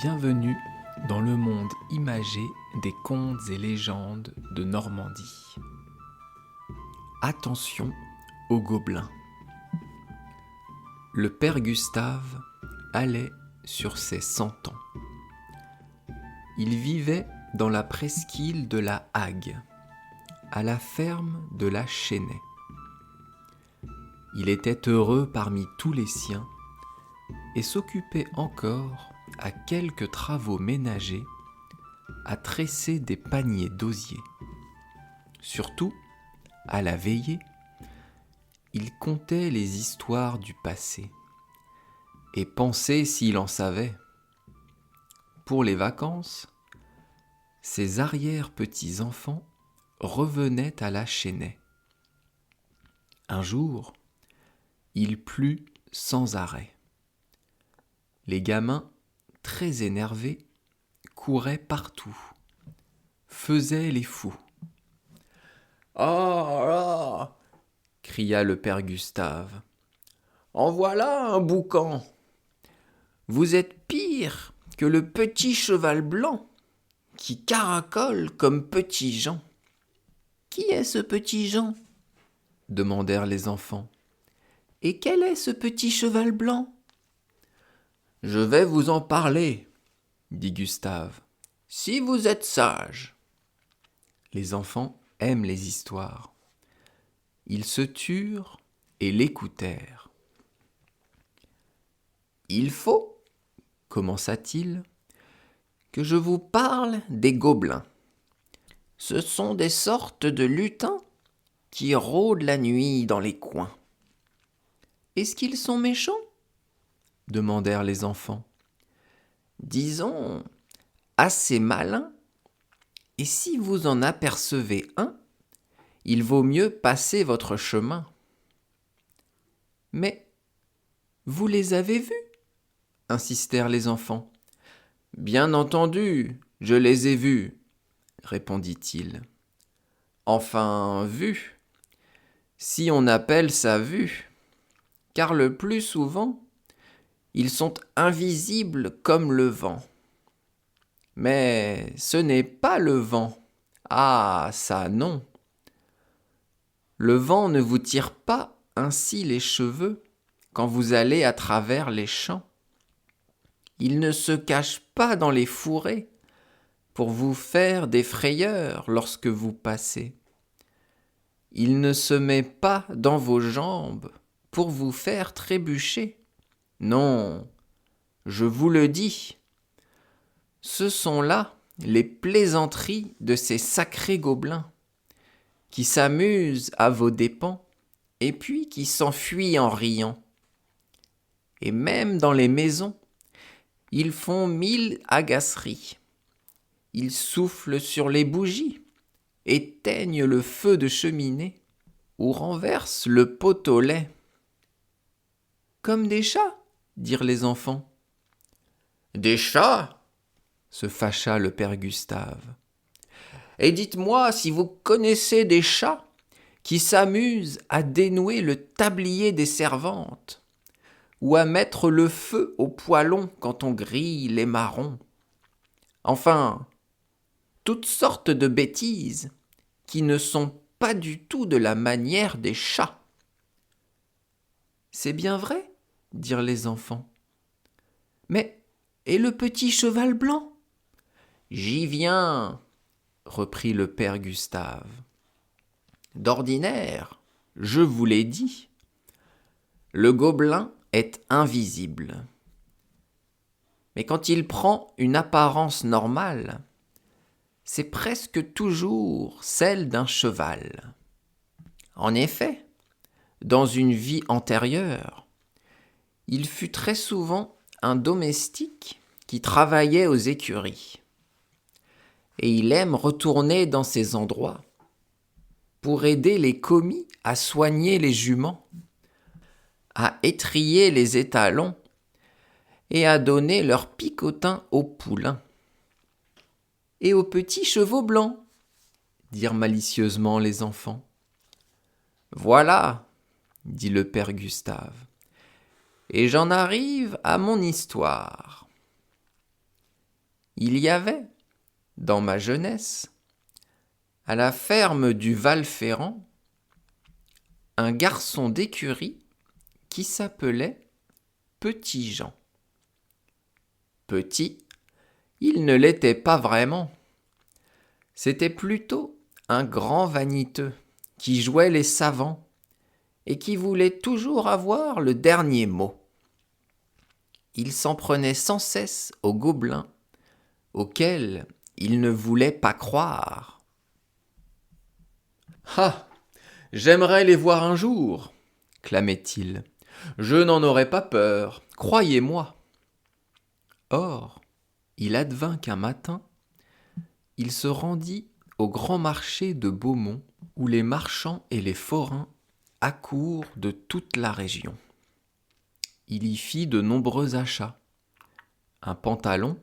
Bienvenue dans le monde imagé des contes et légendes de Normandie. Attention aux gobelins. Le père Gustave allait sur ses 100 ans. Il vivait dans la presqu'île de la Hague, à la ferme de la Chênaie. Il était heureux parmi tous les siens et s'occupait encore à quelques travaux ménagers, à tresser des paniers d'osier. Surtout, à la veillée, il contait les histoires du passé et pensait s'il en savait. Pour les vacances, ses arrière-petits-enfants revenaient à la Chênaie. Un jour, il plut sans arrêt. Les gamins, très énervés, couraient partout, faisaient les fous. « Ah là !» cria le père Gustave. « En voilà un boucan. Vous êtes pire que le petit cheval blanc qui caracole comme petit Jean. »« Qui est ce petit Jean ?» demandèrent les enfants. « Et quel est ce petit cheval blanc ?»« Je vais vous en parler, » dit Gustave, « si vous êtes sage. » Les enfants aiment les histoires. Ils se turent et l'écoutèrent. « Il faut, commença-t-il, que je vous parle des gobelins. Ce sont des sortes de lutins qui rôdent la nuit dans les coins. »« Est-ce qu'ils sont méchants ?» demandèrent les enfants. « Disons, assez malins. Et si vous en apercevez un, il vaut mieux passer votre chemin. »« Mais vous les avez vus ?» insistèrent les enfants. « Bien entendu, je les ai vus, » répondit-il. « Enfin, vus, si on appelle ça vue, car le plus souvent, ils sont invisibles comme le vent. Mais ce n'est pas le vent. Ah, ça non. Le vent ne vous tire pas ainsi les cheveux quand vous allez à travers les champs. Il ne se cache pas dans les fourrés pour vous faire des frayeurs lorsque vous passez. Il ne se met pas dans vos jambes pour vous faire trébucher. Non, je vous le dis. Ce sont là les plaisanteries de ces sacrés gobelins qui s'amusent à vos dépens et puis qui s'enfuient en riant. Et même dans les maisons, ils font 1000 agaceries. Ils soufflent sur les bougies, éteignent le feu de cheminée ou renversent le pot au lait. « Comme des chats ?» dirent les enfants. « Des chats ?» se fâcha le père Gustave. « Et dites-moi si vous connaissez des chats qui s'amusent à dénouer le tablier des servantes ou à mettre le feu au poêlon quand on grille les marrons. Enfin, toutes sortes de bêtises qui ne sont pas du tout de la manière des chats. »« C'est bien vrai, » dirent les enfants. « Mais et le petit cheval blanc ?»« J'y viens, » reprit le père Gustave. « D'ordinaire, je vous l'ai dit, le gobelin est invisible. Mais quand il prend une apparence normale, c'est presque toujours celle d'un cheval. En effet, dans une vie antérieure, il fut très souvent un domestique qui travaillait aux écuries. Et il aime retourner dans ces endroits pour aider les commis à soigner les juments, à étriller les étalons et à donner leur picotin aux poulains. »« Et aux petits chevaux blancs ?» dirent malicieusement les enfants. « Voilà, » dit le père Gustave, « et j'en arrive à mon histoire. Il y avait, dans ma jeunesse, à la ferme du Val-Ferrand, un garçon d'écurie qui s'appelait Petit Jean. Petit, il ne l'était pas vraiment. C'était plutôt un grand vaniteux qui jouait les savants et qui voulait toujours avoir le dernier mot. Il s'en prenait sans cesse aux gobelins, auxquels il ne voulait pas croire. « Ah, j'aimerais les voir un jour, clamait-il. Je n'en aurais pas peur, croyez-moi. Or, il advint qu'un matin, il se rendit au grand marché de Beaumont, où les marchands et les forains accourent de toute la région. Il y fit de nombreux achats, un pantalon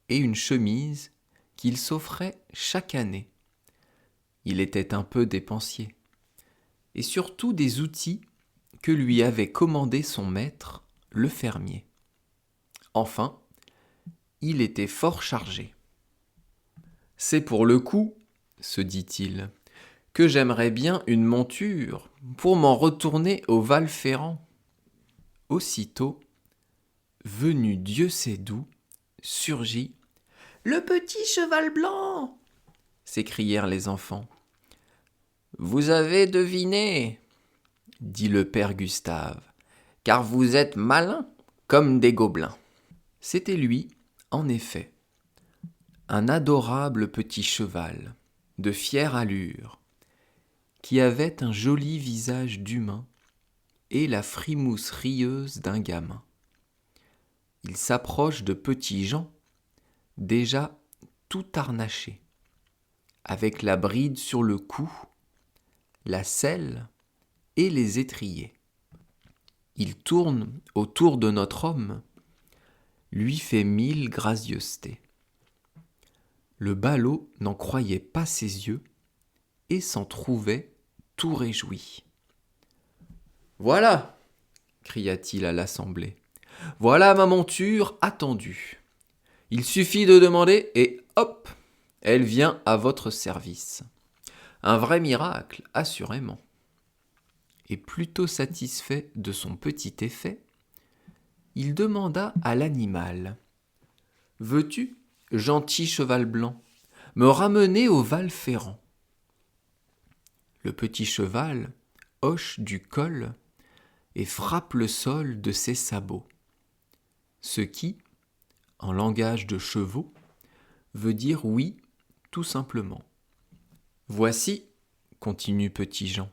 et une chemise qu'il s'offrait chaque année. Il était un peu dépensier, et surtout des outils que lui avait commandé son maître, le fermier. Enfin, il était fort chargé. « C'est pour le coup, se dit-il, que j'aimerais bien une monture pour m'en retourner au Val-Ferrand. » Aussitôt, venu Dieu sait d'où, surgit « Le petit cheval blanc !» s'écrièrent les enfants. « Vous avez deviné, dit le père Gustave, car vous êtes malins comme des gobelins. » C'était lui, en effet, un adorable petit cheval, de fière allure, qui avait un joli visage d'humain et la frimousse rieuse d'un gamin. Il s'approche de Petit Jean, déjà tout harnaché, avec la bride sur le cou, la selle et les étriers. Il tourne autour de notre homme, lui fait 1000 gracieusetés. Le ballot n'en croyait pas ses yeux et s'en trouvait tout réjoui. « Voilà !» cria-t-il à l'assemblée. « Voilà ma monture attendue. Il suffit de demander et hop, elle vient à votre service. Un vrai miracle, assurément. » Et plutôt satisfait de son petit effet, il demanda à l'animal : « Veux-tu, gentil cheval blanc, me ramener au Val-Ferrand ?» Le petit cheval hoche du col et frappe le sol de ses sabots, ce qui, en langage de chevaux, veut dire oui, tout simplement. « Voici, continue Petit Jean,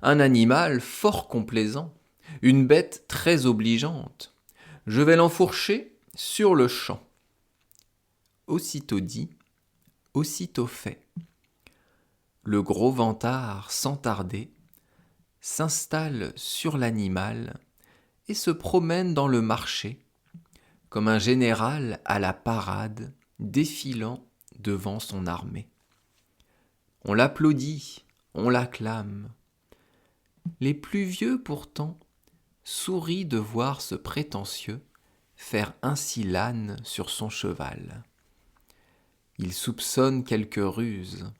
un animal fort complaisant, une bête très obligeante. Je vais l'enfourcher sur le champ. » Aussitôt dit, aussitôt fait. Le gros vantard, sans tarder, s'installe sur l'animal et se promène dans le marché, comme un général à la parade, défilant devant son armée. On l'applaudit, on l'acclame. Les plus vieux, pourtant, sourient de voir ce prétentieux faire ainsi l'âne sur son cheval. Ils soupçonnent quelque ruse.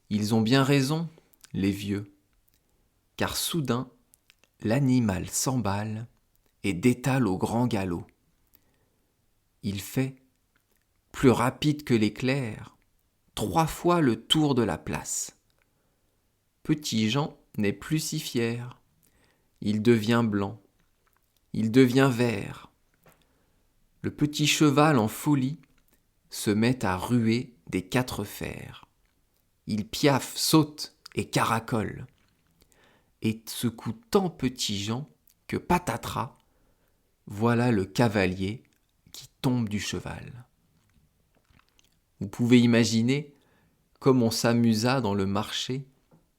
Ils ont bien raison, les vieux, car soudain, l'animal s'emballe et détale au grand galop. Il fait, plus rapide que l'éclair, 3 fois le tour de la place. Petit Jean n'est plus si fier. Il devient blanc. Il devient vert. Le petit cheval en folie se met à ruer des 4 fers. Il piaffe, saute et caracole, et secoue tant Petit Jean que patatras, voilà le cavalier qui tombe du cheval. Vous pouvez imaginer comme on s'amusa dans le marché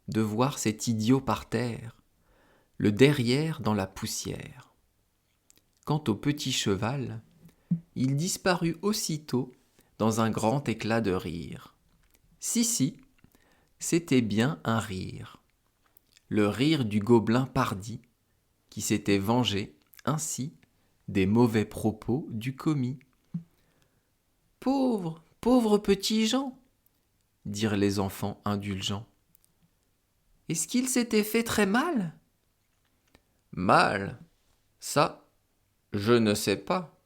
de voir cet idiot par terre, le derrière dans la poussière. Quant au petit cheval, il disparut aussitôt dans un grand éclat de rire. Si, c'était bien un rire. Le rire du gobelin pardi, qui s'était vengé, ainsi, des mauvais propos du commis. Pauvre, pauvre petit Jean, dirent les enfants indulgents. Est-ce qu'il s'était fait très mal? Mal, ça, je ne sais pas.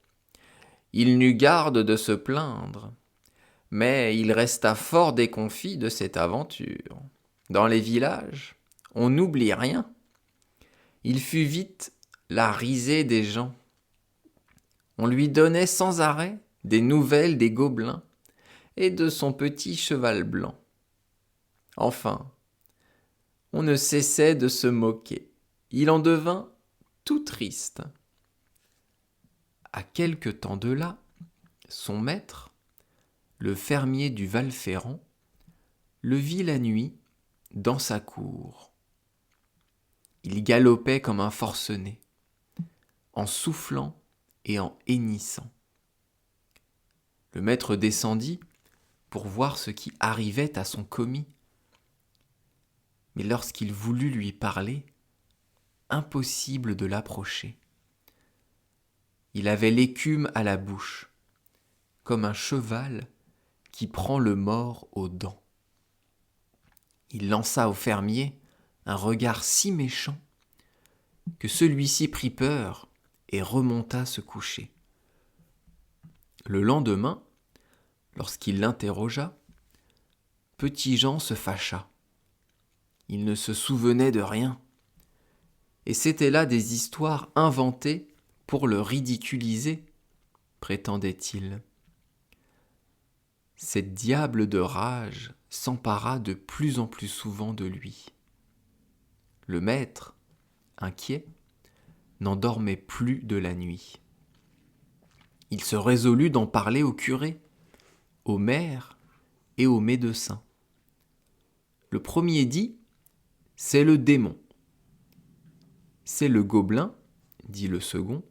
Il n'eut garde de se plaindre, mais il resta fort déconfit de cette aventure. Dans les villages, on n'oublie rien. Il fut vite la risée des gens. On lui donnait sans arrêt des nouvelles des gobelins et de son petit cheval blanc. Enfin, on ne cessait de se moquer. Il en devint tout triste. À quelque temps de là, son maître, le fermier du Val-Ferrand, le vit la nuit dans sa cour. Il galopait comme un forcené, en soufflant et en hennissant. Le maître descendit pour voir ce qui arrivait à son commis. Mais lorsqu'il voulut lui parler, impossible de l'approcher. Il avait l'écume à la bouche, comme un cheval qui prend le mors aux dents. Il lança au fermier un regard si méchant que celui-ci prit peur et remonta se coucher. Le lendemain, lorsqu'il l'interrogea, Petit Jean se fâcha. Il ne se souvenait de rien. Et c'étaient là des histoires inventées pour le ridiculiser, prétendait-il. Cette diable de rage s'empara de plus en plus souvent de lui. Le maître, inquiet, n'en dormait plus de la nuit. Il se résolut d'en parler au curé, au maire et au médecin. Le premier dit « c'est le démon ». C'est le gobelin, dit le second.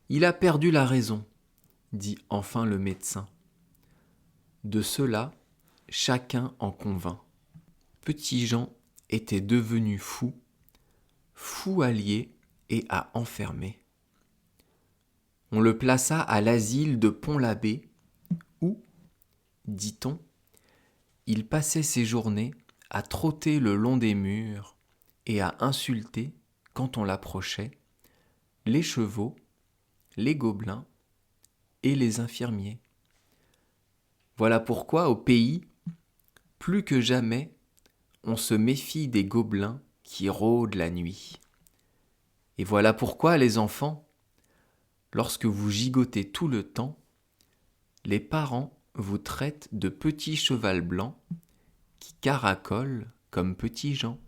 Il a perdu la raison, dit enfin le médecin. De cela, chacun en convint. Petit Jean était devenu fou, fou à lier et à enfermer. On le plaça à l'asile de Pont-l'Abbé, où, dit-on, il passait ses journées à trotter le long des murs et à insulter, quand on l'approchait, les chevaux, les gobelins et les infirmiers. Voilà pourquoi au pays, plus que jamais, on se méfie des gobelins qui rôdent la nuit. Et voilà pourquoi, les enfants, lorsque vous gigotez tout le temps, les parents vous traitent de petit cheval blanc qui caracole comme petit Jean.